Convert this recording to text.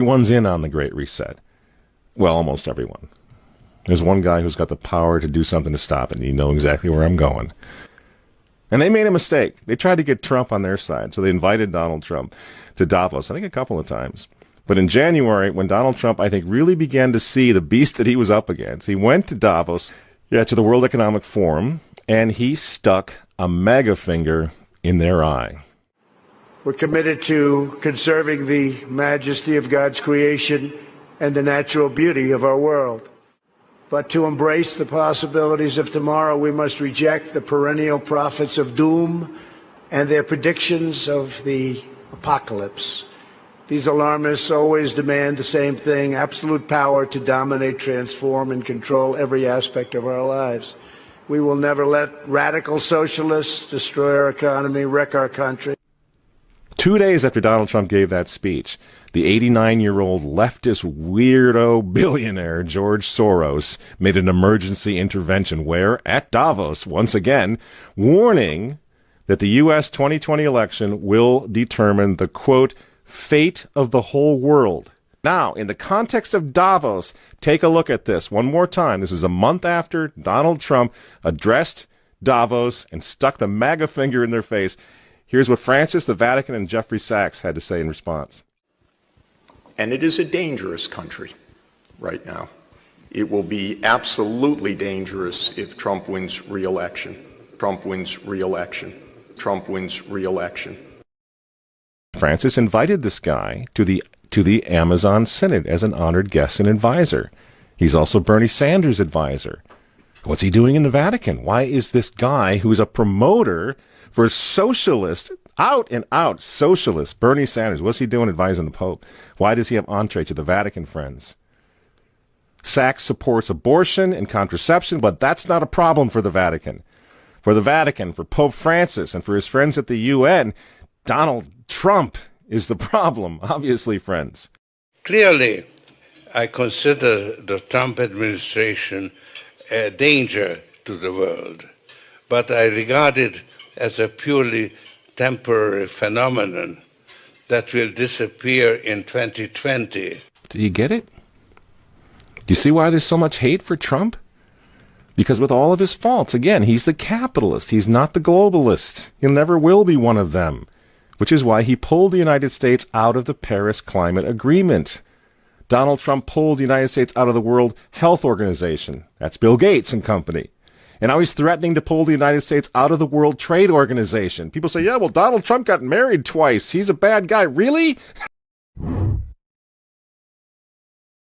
Everyone's in on the Great Reset. Well, almost everyone. There's one guy who's got the power to do something to stop it, and you know exactly where I'm going. And they made a mistake. They tried to get Trump on their side, so they invited Donald Trump to Davos, I think a couple of times. But in January, when Donald Trump, I think, really began to see the beast that he was up against, he went to Davos, to the World Economic Forum, and he stuck a mega finger in their eye. We're committed to conserving the majesty of God's creation and the natural beauty of our world. But to embrace the possibilities of tomorrow, we must reject the perennial prophets of doom and their predictions of the apocalypse. These alarmists always demand the same thing: absolute power to dominate, transform, and control every aspect of our lives. We will never let radical socialists destroy our economy, wreck our country. 2 days after Donald Trump gave that speech, the 89-year-old leftist weirdo billionaire George Soros made an emergency intervention where, at Davos, once again, warning that the U.S. 2020 election will determine the, quote, fate of the whole world. Now, in the context of Davos, take a look at this one more time. This is a month after Donald Trump addressed Davos and stuck the MAGA finger in their face. Here's what Francis, the Vatican, and Jeffrey Sachs had to say in response. And it is a dangerous country right now. It will be absolutely dangerous if Trump wins re-election. Trump wins re-election. Trump wins re-election. Francis invited this guy to the Amazon Synod as an honored guest and advisor. He's also Bernie Sanders' advisor. What's he doing in the Vatican? Why is this guy who's a promoter for socialist, out and out socialist, Bernie Sanders, what's he doing advising the Pope? Why does he have entree to the Vatican, friends? Sachs supports abortion and contraception, but that's not a problem for the Vatican. For the Vatican, for Pope Francis, and for his friends at the UN, Donald Trump is the problem, obviously, friends. Clearly, I consider the Trump administration a danger to the world, but I regard it as a purely temporary phenomenon that will disappear in 2020. Do you get it? Do you see why there's so much hate for Trump? Because with all of his faults, again, he's the capitalist. He's not the globalist. He never will be one of them, which is why he pulled the United States out of the Paris Climate Agreement. Donald Trump pulled the United States out of the World Health Organization. That's Bill Gates and company. And now he's threatening to pull the United States out of the World Trade Organization. People say, yeah, well, Donald Trump got married twice. He's a bad guy. Really?